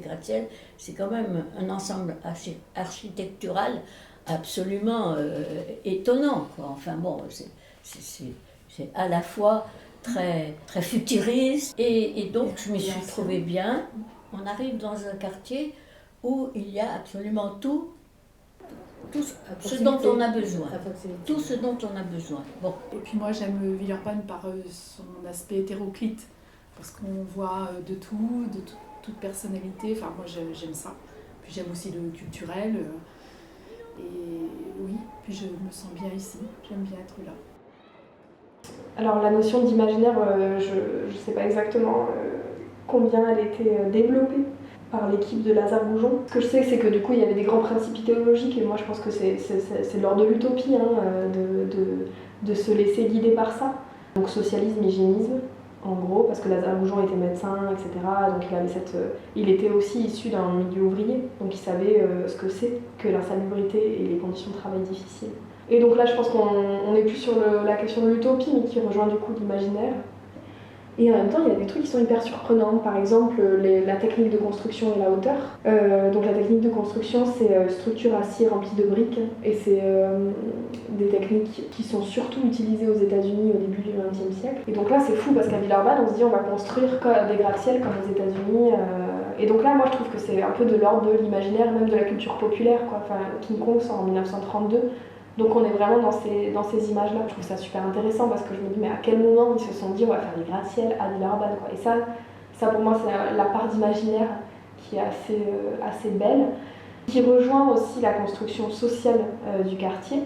gratte-ciel, c'est quand même un ensemble architectural absolument étonnant, quoi. Enfin bon, c'est à la fois très, très futuriste et donc je m'y suis trouvée bien. On arrive dans un quartier où il y a absolument tout ce dont on a besoin. Tout ce dont on a besoin. Bon. Et puis moi j'aime Villeurbanne par son aspect hétéroclite, parce qu'on voit de tout, toute personnalité. Enfin moi j'aime ça. Puis j'aime aussi le culturel. Et oui, puis je me sens bien ici. J'aime bien être là. Alors la notion d'imaginaire, je ne sais pas exactement combien elle était développée par l'équipe de Lazare Goujon. Ce que je sais, c'est que du coup il y avait des grands principes idéologiques, et moi je pense que c'est de l'ordre de l'utopie, de se laisser guider par ça. Donc socialisme, hygiénisme, en gros, parce que Lazare Goujon était médecin, etc. Donc il était aussi issu d'un milieu ouvrier, donc il savait ce que c'est que l'insalubrité et les conditions de travail difficiles. Et donc là, je pense qu'on est plus sur la question de l'utopie, mais qui rejoint du coup l'imaginaire. Et en même temps, il y a des trucs qui sont hyper surprenants. Par exemple, la technique de construction et la hauteur. Donc la technique de construction, c'est structure acier remplie de briques. Et c'est des techniques qui sont surtout utilisées aux États-Unis au début du XXe siècle. Et donc là, c'est fou parce qu'à Villeurbanne, on se dit on va construire des gratte-ciels comme aux États-Unis. Et donc là, moi, je trouve que c'est un peu de l'ordre de l'imaginaire, même de la culture populaire, quoi. Enfin, King Kong sort en 1932. Donc on est vraiment dans ces images-là. Je trouve ça super intéressant parce que je me dis, mais à quel moment ils se sont dit on va faire des gratte-ciels à Villeurbanne, quoi. Et ça pour moi, c'est la part d'imaginaire qui est assez belle, qui rejoint aussi la construction sociale du quartier,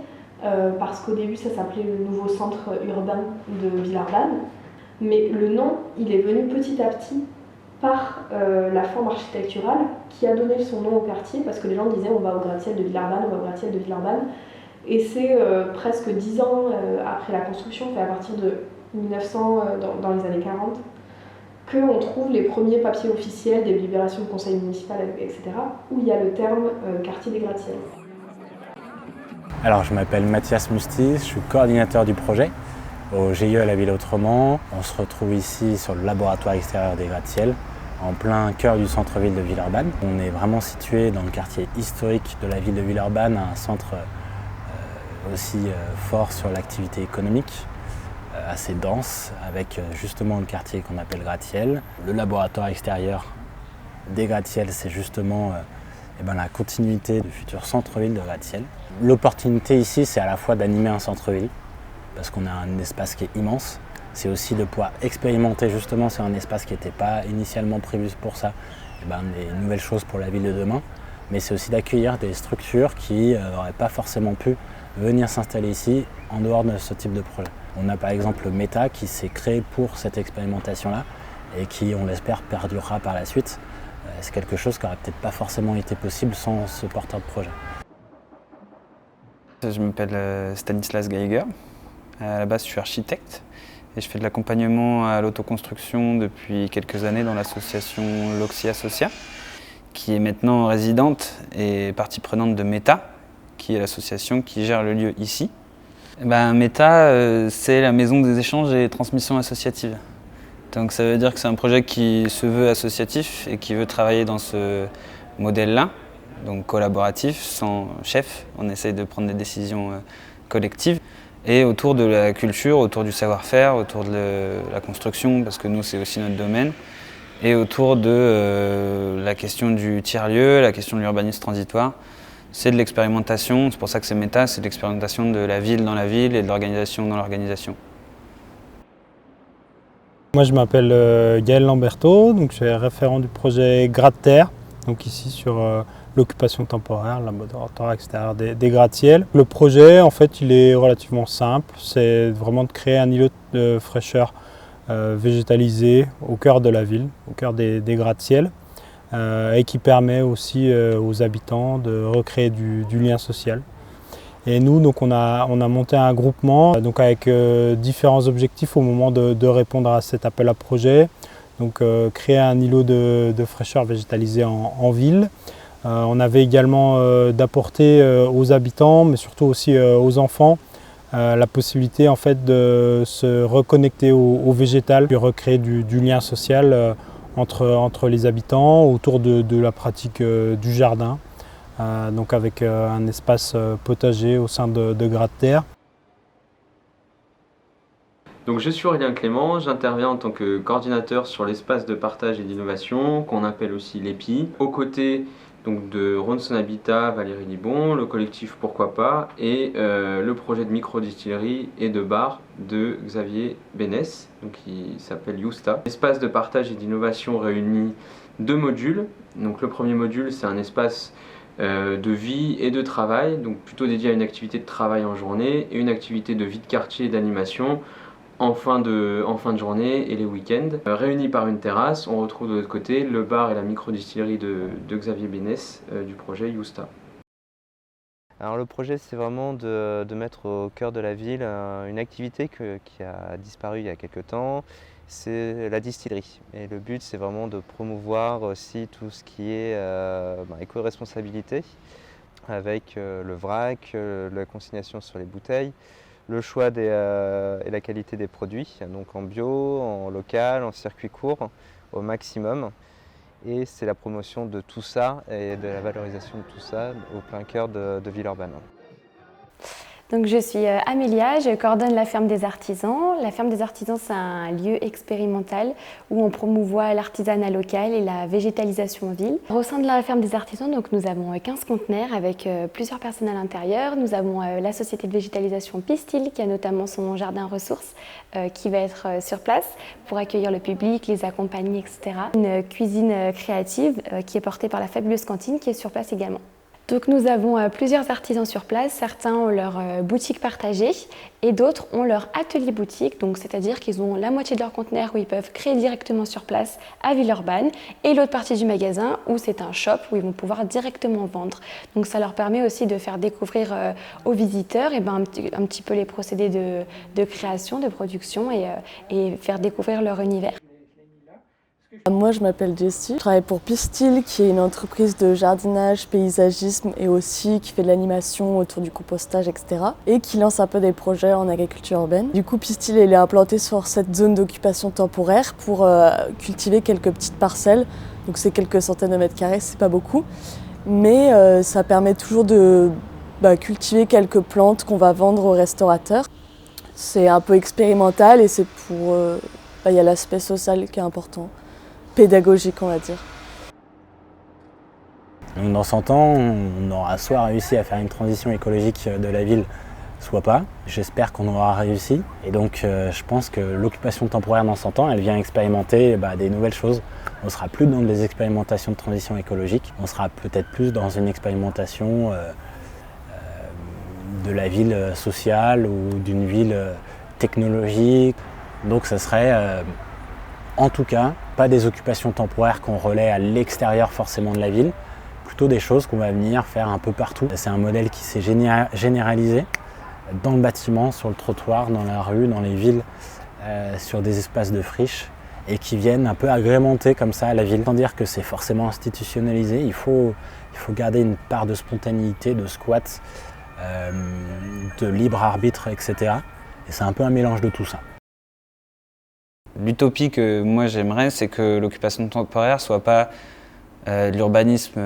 parce qu'au début ça s'appelait le nouveau centre urbain de Villeurbanne, mais le nom il est venu petit à petit par la forme architecturale qui a donné son nom au quartier, parce que les gens disaient on va au gratte-ciel de Villeurbanne, on va au gratte-ciel de Villeurbanne. Et c'est presque 10 ans après la construction, à partir de 1900, dans les années 40, qu'on trouve les premiers papiers officiels des délibérations de conseil municipal, etc., où il y a le terme quartier des gratte-ciels. Alors je m'appelle Mathias Mustis, je suis coordinateur du projet au GIE La Ville Autrement. On se retrouve ici sur le laboratoire extérieur des gratte-ciels, en plein cœur du centre-ville de Villeurbanne. On est vraiment situé dans le quartier historique de la ville de Villeurbanne, un centre aussi fort sur l'activité économique, assez dense, avec justement le quartier qu'on appelle gratte-ciel. Le laboratoire extérieur des gratte-ciels, c'est justement la continuité du futur centre-ville de gratte-ciel. L'opportunité ici, c'est à la fois d'animer un centre-ville, parce qu'on a un espace qui est immense. C'est aussi de pouvoir expérimenter justement sur un espace qui n'était pas initialement prévu pour ça, des nouvelles choses pour la ville de demain. Mais c'est aussi d'accueillir des structures qui n'auraient pas forcément pu venir s'installer ici en dehors de ce type de projet. On a par exemple Meta qui s'est créé pour cette expérimentation-là et qui, on l'espère, perdurera par la suite. C'est quelque chose qui n'aurait peut-être pas forcément été possible sans ce porteur de projet. Je m'appelle Stanislas Geiger. À la base, je suis architecte et je fais de l'accompagnement à l'autoconstruction depuis quelques années dans l'association Loxy Associa, qui est maintenant résidente et partie prenante de Meta, qui est l'association qui gère le lieu ici. Meta, c'est la maison des échanges et transmissions associatives. Donc ça veut dire que c'est un projet qui se veut associatif et qui veut travailler dans ce modèle-là, donc collaboratif, sans chef. On essaye de prendre des décisions collectives. Et autour de la culture, autour du savoir-faire, autour de la construction, parce que nous c'est aussi notre domaine, et autour de la question du tiers-lieu, la question de l'urbanisme transitoire. C'est de l'expérimentation, c'est pour ça que c'est Meta, c'est de l'expérimentation de la ville dans la ville et de l'organisation dans l'organisation. Moi je m'appelle Gaël Lamberto, donc je suis référent du projet Gratte-Terre, donc ici sur l'occupation temporaire, le laboratoire extérieur des gratte-ciels. Le projet en fait il est relativement simple, c'est vraiment de créer un îlot de fraîcheur végétalisé au cœur de la ville, au cœur des gratte-ciels. Et qui permet aussi aux habitants de recréer du lien social. Et nous, donc, on a monté un groupement donc avec différents objectifs au moment de répondre à cet appel à projet. Donc, créer un îlot de fraîcheur végétalisé en ville. On avait également d'apporter aux habitants, mais surtout aussi aux enfants, la possibilité en fait, de se reconnecter au végétal, puis recréer du lien social entre les habitants autour de la pratique du jardin, donc avec un espace potager au sein de Gratte-Terre. Donc je suis Aurélien Clément, j'interviens en tant que coordinateur sur l'espace de partage et d'innovation, qu'on appelle aussi l'EPI, aux côtés donc, de Ronson Habitat, Valérie Libon, le collectif Pourquoi Pas et le projet de microdistillerie et de bar de Xavier Bénès, donc qui s'appelle Yousta. L'espace de partage et d'innovation réunit 2 modules. Donc le premier module, c'est un espace de vie et de travail, donc plutôt dédié à une activité de travail en journée et une activité de vie de quartier et d'animation en fin de journée et les week-ends. Réunis par une terrasse, on retrouve de l'autre côté le bar et la microdistillerie de Xavier Bénès du projet Yousta. Alors le projet, c'est vraiment de mettre au cœur de la ville une activité qui a disparu il y a quelques temps, c'est la distillerie. Et le but, c'est vraiment de promouvoir aussi tout ce qui est éco-responsabilité, avec le vrac, la consignation sur les bouteilles, le choix et la qualité des produits, donc en bio, en local, en circuit court, au maximum. Et c'est la promotion de tout ça et de la valorisation de tout ça au plein cœur de Villeurbanne. Donc je suis Amélia, je coordonne la ferme des artisans. La ferme des artisans, c'est un lieu expérimental où on promouvoit l'artisanat local et la végétalisation en ville. Au sein de la ferme des artisans, donc, nous avons 15 conteneurs avec plusieurs personnes à l'intérieur. Nous avons la société de végétalisation Pistil qui a notamment son jardin ressources qui va être sur place pour accueillir le public, les accompagner, etc. Une cuisine créative qui est portée par la fabuleuse cantine qui est sur place également. Donc nous avons plusieurs artisans sur place, certains ont leur boutique partagée et d'autres ont leur atelier boutique, donc c'est-à-dire qu'ils ont la moitié de leur conteneur où ils peuvent créer directement sur place à Villeurbanne et l'autre partie du magasin où c'est un shop où ils vont pouvoir directement vendre. Donc ça leur permet aussi de faire découvrir aux visiteurs un petit peu les procédés de création, de production et faire découvrir leur univers. Moi je m'appelle Jessie, je travaille pour Pistil qui est une entreprise de jardinage, paysagisme et aussi qui fait de l'animation autour du compostage, etc. et qui lance un peu des projets en agriculture urbaine. Du coup Pistil est implanté sur cette zone d'occupation temporaire pour cultiver quelques petites parcelles, donc c'est quelques centaines de mètres carrés, c'est pas beaucoup, mais ça permet toujours de cultiver quelques plantes qu'on va vendre aux restaurateurs. C'est un peu expérimental et c'est pour... y a l'aspect social qui est important. Pédagogique, on va dire. Donc dans 100 ans, on aura soit réussi à faire une transition écologique de la ville, soit pas. J'espère qu'on aura réussi. Et donc je pense que l'occupation temporaire dans 100 ans, elle vient expérimenter des nouvelles choses. On ne sera plus dans des expérimentations de transition écologique, on sera peut-être plus dans une expérimentation de la ville sociale ou d'une ville technologique. Donc ça serait en tout cas pas des occupations temporaires qu'on relaie à l'extérieur forcément de la ville, plutôt des choses qu'on va venir faire un peu partout. C'est un modèle qui s'est généralisé dans le bâtiment, sur le trottoir, dans la rue, dans les villes, sur des espaces de friches et qui viennent un peu agrémenter comme ça la ville. Sans dire que c'est forcément institutionnalisé, il faut garder une part de spontanéité, de squat, de libre arbitre, etc. Et c'est un peu un mélange de tout ça. L'utopie que moi j'aimerais, c'est que l'occupation temporaire ne soit pas de l'urbanisme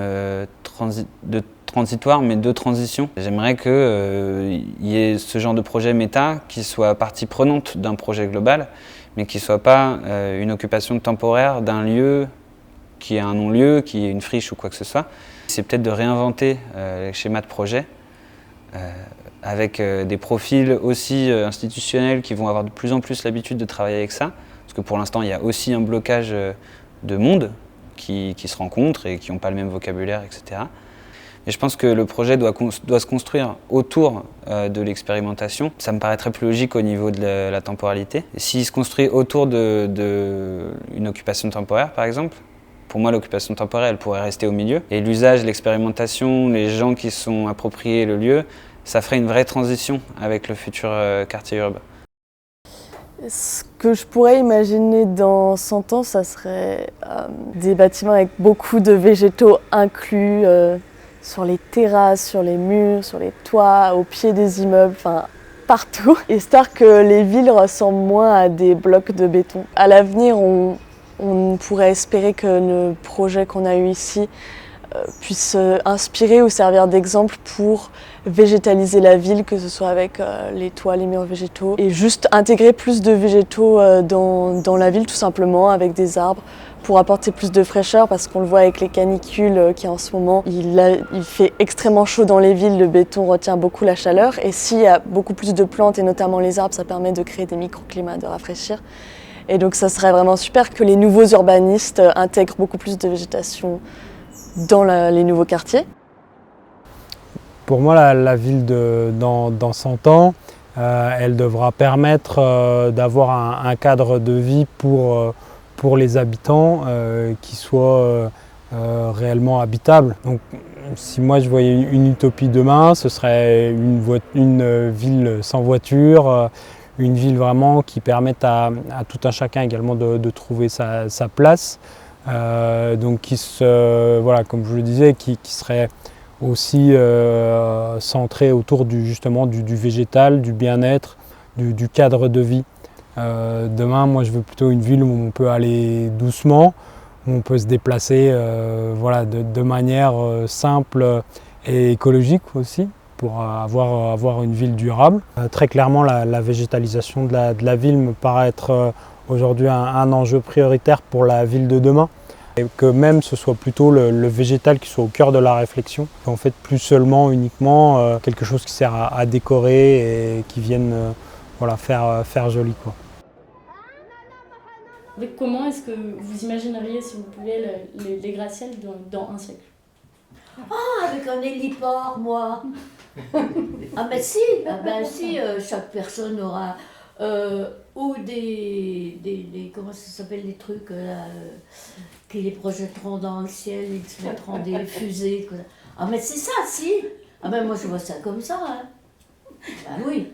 transitoire, mais de transition. J'aimerais qu'il y ait ce genre de projet méta qui soit partie prenante d'un projet global, mais qui ne soit pas une occupation temporaire d'un lieu qui est un non-lieu, qui est une friche ou quoi que ce soit. C'est peut-être de réinventer les schémas de projet avec des profils aussi institutionnels qui vont avoir de plus en plus l'habitude de travailler avec ça. Parce que pour l'instant, il y a aussi un blocage de monde qui se rencontrent et qui n'ont pas le même vocabulaire, etc. Et je pense que le projet doit se construire autour de l'expérimentation. Ça me paraîtrait plus logique au niveau de la temporalité. S'il se construit autour d'une occupation temporaire, par exemple, pour moi, l'occupation temporaire, elle pourrait rester au milieu. Et l'usage, l'expérimentation, les gens qui sont appropriés le lieu, ça ferait une vraie transition avec le futur quartier urbain. Ce que je pourrais imaginer dans 100 ans, ça serait des bâtiments avec beaucoup de végétaux inclus sur les terrasses, sur les murs, sur les toits, au pied des immeubles, enfin partout. Histoire que les villes ressemblent moins à des blocs de béton. À l'avenir, on On pourrait espérer que le projet qu'on a eu ici puisse inspirer ou servir d'exemple pour végétaliser la ville, que ce soit avec les toits, les murs végétaux, et juste intégrer plus de végétaux dans la ville tout simplement, avec des arbres, pour apporter plus de fraîcheur, parce qu'on le voit avec les canicules qui en ce moment, il fait extrêmement chaud dans les villes, le béton retient beaucoup la chaleur, et s'il y a beaucoup plus de plantes, et notamment les arbres, ça permet de créer des microclimats, de rafraîchir. Et donc ça serait vraiment super que les nouveaux urbanistes intègrent beaucoup plus de végétation dans les nouveaux quartiers. Pour moi, la ville dans 100 ans, elle devra permettre d'avoir un cadre de vie pour les habitants qui soit réellement habitable. Donc, si moi je voyais une utopie demain, ce serait une ville sans voiture, une ville vraiment qui permette à tout un chacun également de trouver sa place. Donc voilà, comme je le disais, qui serait aussi centré autour justement du végétal, du bien-être, du cadre de vie. Demain, moi je veux plutôt une ville où on peut aller doucement, où on peut se déplacer voilà, de manière simple et écologique aussi, pour avoir une ville durable. Très clairement, la végétalisation de la ville me paraît être aujourd'hui un enjeu prioritaire pour la ville de demain. Et que même ce soit plutôt le végétal qui soit au cœur de la réflexion, en fait plus seulement uniquement quelque chose qui sert à décorer et qui vienne voilà, faire joli, quoi. Comment est-ce que vous imagineriez, si vous pouviez, les gratte-ciels dans un siècle? Ah, avec un héliport, moi. Ah ben si, chaque personne aura ou des comment ça s'appelle, les trucs là, qui les projetteront dans le ciel, ils se mettront des fusées. Ah mais c'est ça, si. Ah ben moi je vois ça comme ça. Hein. Ben oui.